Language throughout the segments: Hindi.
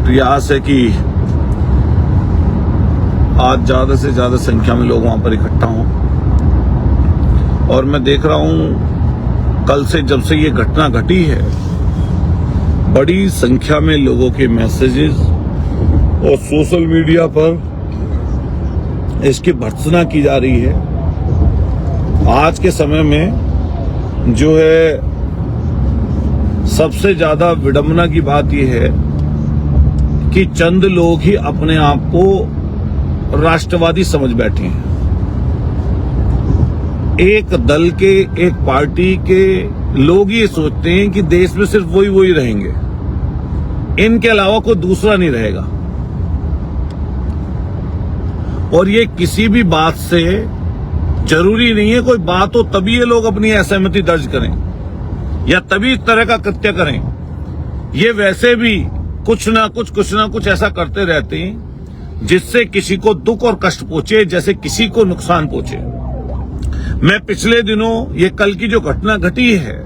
प्रयास है कि आज ज्यादा से ज्यादा संख्या में लोग वहां पर इकट्ठा हों। और मैं देख रहा हूं कल से, जब से ये घटना घटी है, बड़ी संख्या में लोगों के मैसेजेस और सोशल मीडिया पर इसकी भर्त्सना की जा रही है। आज के समय में जो है सबसे ज्यादा विडंबना की बात यह है कि चंद लोग ही अपने आप को राष्ट्रवादी समझ बैठे हैं। एक दल के, एक पार्टी के लोग ये सोचते हैं कि देश में सिर्फ वही रहेंगे, इनके अलावा कोई दूसरा नहीं रहेगा। और ये किसी भी बात से जरूरी नहीं है कोई बात हो तभी ये लोग अपनी असहमति दर्ज करें या तभी इस तरह का कृत्य करें। ये वैसे भी कुछ ना कुछ ऐसा करते रहते हैं जिससे किसी को दुख और कष्ट पहुंचे, जैसे किसी को नुकसान पहुंचे। मैं पिछले दिनों ये कल की जो घटना घटी है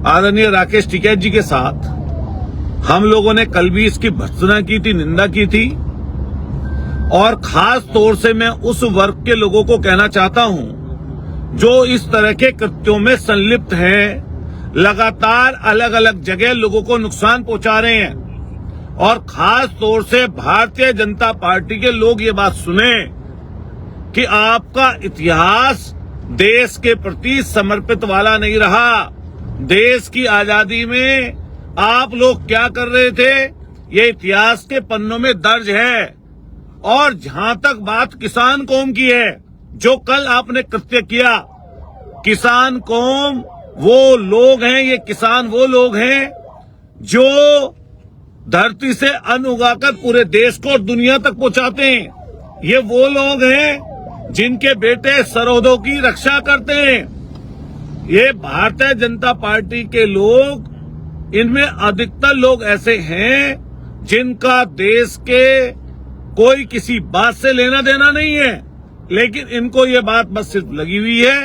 आदरणीय राकेश टिकैत जी के साथ, हम लोगों ने कल भी इसकी भर्त्सना की थी, निंदा की थी। और खास तौर से मैं उस वर्ग के लोगों को कहना चाहता हूं जो इस तरह के कृत्यों में संलिप्त हैं, लगातार अलग अलग जगह लोगों को नुकसान पहुंचा रहे हैं। और खास तौर से भारतीय जनता पार्टी के लोग ये बात सुने कि आपका इतिहास देश के प्रति समर्पित वाला नहीं रहा। देश की आजादी में आप लोग क्या कर रहे थे, ये इतिहास के पन्नों में दर्ज है। और जहां तक बात किसान कौम की है, जो कल आपने कृत्य किया, किसान कौम वो लोग हैं, ये किसान वो लोग हैं जो धरती से अन्न उगाकर पूरे देश को और दुनिया तक पहुंचाते हैं। ये वो लोग हैं जिनके बेटे सरहदों की रक्षा करते हैं। ये भारतीय जनता पार्टी के लोग, इनमें अधिकतर लोग ऐसे हैं जिनका देश के कोई किसी बात से लेना देना नहीं है, लेकिन इनको ये बात बस सिर्फ लगी हुई है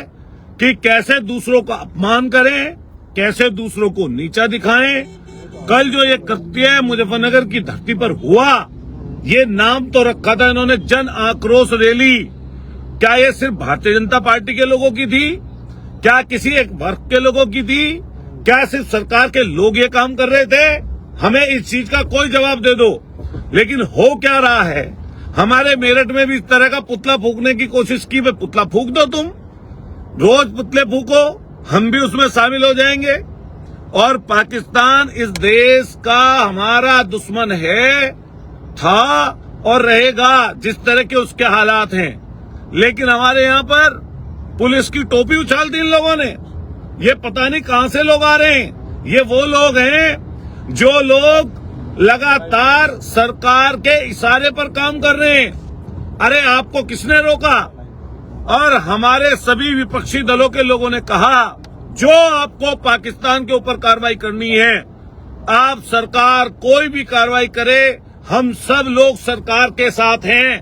कि कैसे दूसरों का अपमान करें, कैसे दूसरों को नीचा दिखाएं। कल जो ये कृत्य मुजफ्फरनगर की धरती पर हुआ, ये नाम तो रखा था इन्होंने जन आक्रोश रैली। क्या ये सिर्फ भारतीय जनता पार्टी के लोगों की थी? क्या किसी एक वर्ग के लोगों की थी? क्या सिर्फ सरकार के लोग ये काम कर रहे थे? हमें इस चीज का कोई जवाब दे दो। लेकिन हो क्या रहा है, हमारे मेरठ में भी इस तरह का पुतला फूंकने की कोशिश की। वे पुतला फूंक दो, तुम रोज पुतले फूंको, हम भी उसमें शामिल हो जाएंगे। और पाकिस्तान इस देश का हमारा दुश्मन है, था और रहेगा, जिस तरह के उसके हालात हैं। लेकिन हमारे यहाँ पर पुलिस की टोपी उछाल दी इन लोगों ने। ये पता नहीं कहां से लोग आ रहे हैं। ये वो लोग हैं जो लोग लगातार सरकार के इशारे पर काम कर रहे हैं। अरे आपको किसने रोका? और हमारे सभी विपक्षी दलों के लोगों ने कहा जो आपको पाकिस्तान के ऊपर कार्रवाई करनी है, आप सरकार कोई भी कार्रवाई करे, हम सब लोग सरकार के साथ हैं।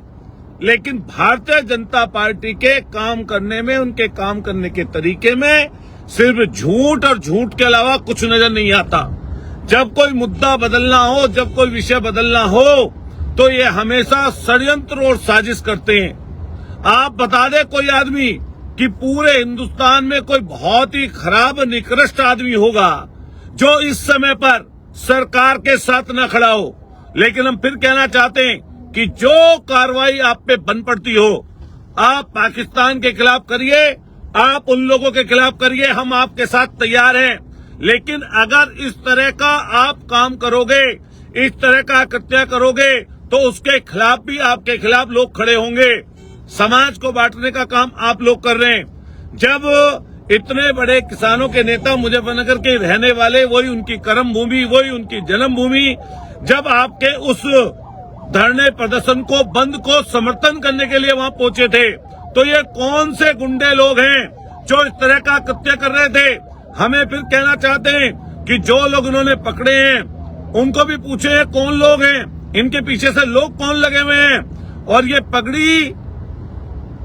लेकिन भारतीय जनता पार्टी के काम करने में, उनके काम करने के तरीके में सिर्फ झूठ और झूठ के अलावा कुछ नजर नहीं आता। जब कोई मुद्दा बदलना हो, जब कोई विषय बदलना हो, तो ये हमेशा षड्यंत्र और साजिश करते हैं। आप बता दे कोई आदमी कि पूरे हिंदुस्तान में कोई बहुत ही खराब निकृष्ट आदमी होगा जो इस समय पर सरकार के साथ न खड़ा हो। लेकिन हम फिर कहना चाहते हैं कि जो कार्रवाई आप पे बन पड़ती हो, आप पाकिस्तान के खिलाफ करिए, आप उन लोगों के खिलाफ करिए, हम आपके साथ तैयार हैं। लेकिन अगर इस तरह का आप काम करोगे, इस तरह का कृत्य करोगे, तो उसके खिलाफ भी आपके खिलाफ लोग खड़े होंगे। समाज को बांटने का काम आप लोग कर रहे हैं। जब इतने बड़े किसानों के नेता मुजफ्फरनगर के रहने वाले, वही उनकी कर्म भूमि, वही उनकी जन्मभूमि, जब आपके उस धरने प्रदर्शन को, बंद को समर्थन करने के लिए वहां पहुंचे थे, तो ये कौन से गुंडे लोग हैं जो इस तरह का कृत्य कर रहे थे? हमें फिर कहना चाहते हैं कि जो लोग इन्होंने पकड़े हैं उनको भी पूछे कौन लोग हैं, इनके पीछे से लोग कौन लगे हुए हैं। और ये पगड़ी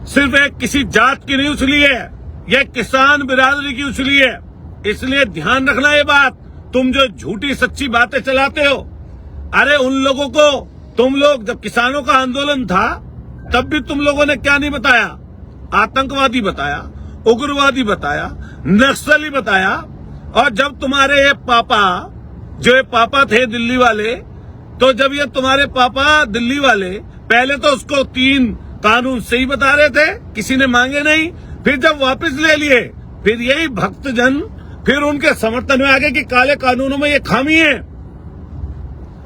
सिर्फ एक किसी जात की नहीं उछली है, यह किसान बिरादरी की उछली है। इसलिए ध्यान रखना ये बात, तुम जो झूठी सच्ची बातें चलाते हो, अरे उन लोगों को तुम लोग, जब किसानों का आंदोलन था तब भी तुम लोगों ने क्या नहीं बताया? आतंकवादी बताया, उग्रवादी बताया, नक्सली बताया। और जब तुम्हारे ये पापा, जो ये पापा थे दिल्ली वाले, तो जब ये तुम्हारे पापा दिल्ली वाले पहले तो उसको 3 कानून सही बता रहे थे, किसी ने मांगे नहीं। फिर जब वापस ले लिए, फिर यही भक्तजन फिर उनके समर्थन में आ गए कि काले कानूनों में ये खामी है।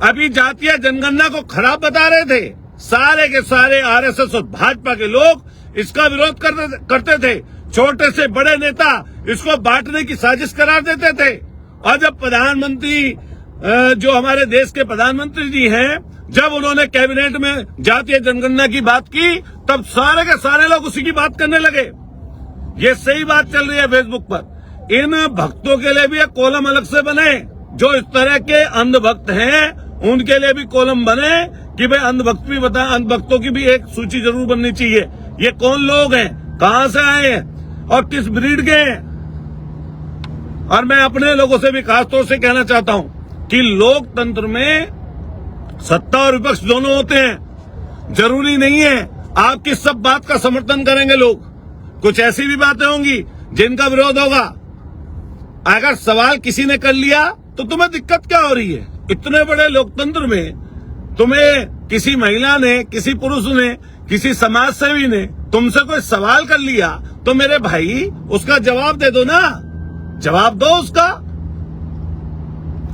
अभी जातीय जनगणना को खराब बता रहे थे, सारे के सारे आरएसएस और भाजपा के लोग इसका विरोध करते थे। छोटे से बड़े नेता इसको बांटने की साजिश करार देते थे। और जब प्रधानमंत्री, जो हमारे देश के प्रधानमंत्री जी हैं, जब उन्होंने कैबिनेट में जातीय जनगणना की बात की, तब सारे के सारे लोग उसी की बात करने लगे। ये सही बात चल रही है फेसबुक पर। इन भक्तों के लिए भी एक कॉलम अलग से बने, जो इस तरह के अंधभक्त हैं उनके लिए भी कॉलम बने कि भाई अंधभक्त भी बता, अंधभक्तों की भी एक सूची जरूर बननी चाहिए। ये कौन लोग हैं, कहां से आए हैं और किस ब्रीड के हैं। और मैं अपने लोगों से भी खासतौर से कहना चाहता हूं कि लोकतंत्र में सत्ता और विपक्ष दोनों होते हैं। जरूरी नहीं है आप किस सब बात का समर्थन करेंगे। लोग कुछ ऐसी भी बातें होंगी जिनका विरोध होगा। अगर सवाल किसी ने कर लिया तो तुम्हें दिक्कत क्या हो रही है? इतने बड़े लोकतंत्र में तुम्हें किसी महिला ने, किसी पुरुष ने, किसी समाज सेवी ने तुमसे कोई सवाल कर लिया तो मेरे भाई उसका जवाब दे दो ना, जवाब दो उसका।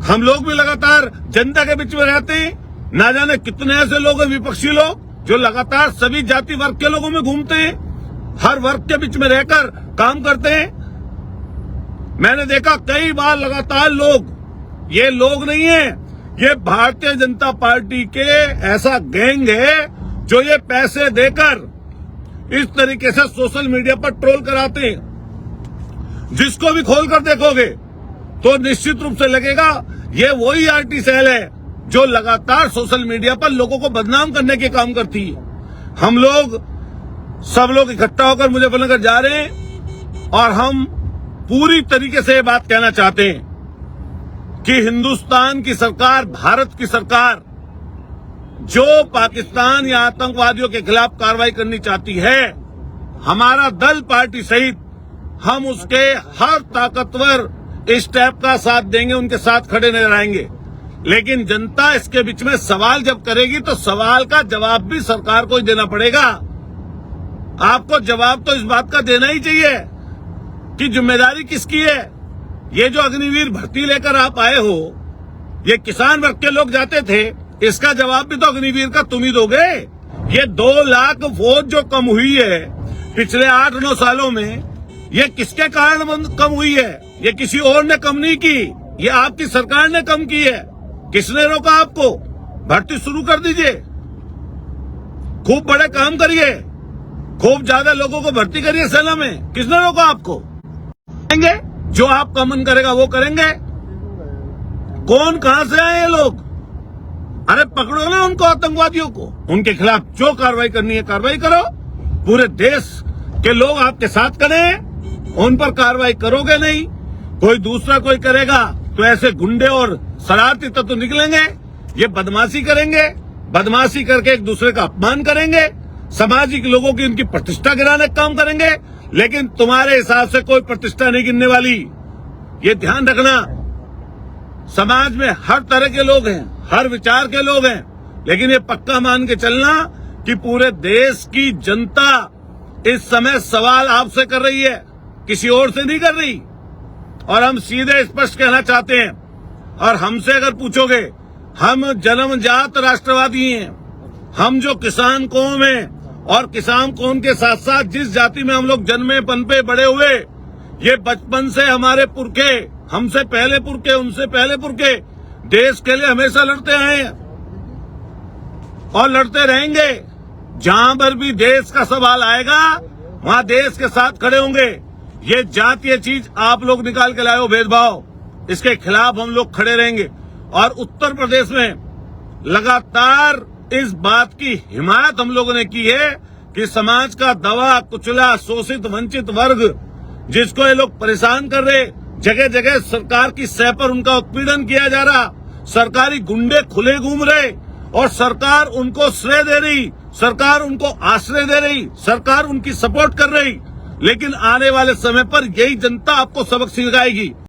हम लोग भी लगातार जनता के बीच में रहते हैं। ना जाने कितने ऐसे लोग हैं विपक्षी लोग जो लगातार सभी जाति वर्ग के लोगों में घूमते हैं, हर वर्ग के बीच में रहकर काम करते हैं। मैंने देखा कई बार लगातार लोग, ये लोग नहीं है, ये भारतीय जनता पार्टी के ऐसा गैंग है जो ये पैसे देकर इस तरीके से सोशल मीडिया पर ट्रोल कराते हैं। जिसको भी खोलकर देखोगे तो निश्चित रूप से लगेगा ये वही आरटी सेल है जो लगातार सोशल मीडिया पर लोगों को बदनाम करने के काम करती है। हम लोग सब लोग इकट्ठा होकर मुझे बनकर जा रहे हैं और हम पूरी तरीके से ये बात कहना चाहते हैं कि हिंदुस्तान की सरकार, भारत की सरकार जो पाकिस्तान या आतंकवादियों के खिलाफ कार्रवाई करनी चाहती है, हमारा दल, पार्टी सहित हम उसके हर ताकतवर स्टेप का साथ देंगे, उनके साथ खड़े नजर आएंगे। लेकिन जनता इसके बीच में सवाल जब करेगी तो सवाल का जवाब भी सरकार को ही देना पड़ेगा। आपको जवाब तो इस बात का देना ही चाहिए कि जिम्मेदारी किसकी है। ये जो अग्निवीर भर्ती लेकर आप आए हो, ये किसान वर्ग के लोग जाते थे, इसका जवाब भी तो अग्निवीर का तुम ही दोगे। ये 2 लाख फौज जो कम हुई है पिछले 8-9 सालों में, ये किसके कारण कम हुई है? ये किसी और ने कम नहीं की, ये आपकी सरकार ने कम की है। किसने रोका आपको? भर्ती शुरू कर दीजिए, खूब बड़े काम करिए, खूब ज्यादा लोगों को भर्ती करिए सेना में। किसने रोका आपको? करेंगे जो आपका मन करेगा वो करेंगे। कौन, कहां से आए ये लोग? अरे पकड़ो ना उनको, आतंकवादियों को। उनके खिलाफ जो कार्रवाई करनी है कार्रवाई करो। पूरे देश के लोग आपके साथ करें, उन पर कार्रवाई करोगे नहीं, कोई दूसरा कोई करेगा तो ऐसे गुंडे और शरारती तत्व निकलेंगे, ये बदमाशी करेंगे, बदमाशी करके एक दूसरे का अपमान करेंगे, सामाजिक लोगों की उनकी प्रतिष्ठा गिराने का काम करेंगे। लेकिन तुम्हारे हिसाब से कोई प्रतिष्ठा नहीं गिरने वाली, ये ध्यान रखना। समाज में हर तरह के लोग हैं, हर विचार के लोग हैं, लेकिन ये पक्का मान के चलना कि पूरे देश की जनता इस समय सवाल आपसे कर रही है, किसी और से नहीं कर रही। और हम सीधे स्पष्ट कहना चाहते हैं, और हमसे अगर पूछोगे, हम जन्मजात राष्ट्रवादी हैं। हम जो किसान कौम है और किसान कौम के साथ साथ जिस जाति में हम लोग जन्मे, पनपे, बड़े हुए, ये बचपन से हमारे पुरखे, हमसे पहले पुरखे, उनसे पहले पुरखे देश के लिए हमेशा लड़ते आए हैं और लड़ते रहेंगे। जहां पर भी देश का सवाल आएगा वहां देश के साथ खड़े होंगे। ये जातीय चीज आप लोग निकाल के लाए हो, भेदभाव, इसके खिलाफ हम लोग खड़े रहेंगे। और उत्तर प्रदेश में लगातार इस बात की हिमायत हम लोगों ने की है कि समाज का दबा कुचला, शोषित, वंचित वर्ग जिसको ये लोग परेशान कर रहे, जगह जगह सरकार की सह पर उनका उत्पीड़न किया जा रहा, सरकारी गुंडे खुले घूम रहे और सरकार उनको श्रेय दे रही, सरकार उनको आश्रय दे रही, सरकार उनकी सपोर्ट कर रही। लेकिन आने वाले समय पर यही जनता आपको सबक सिखाएगी।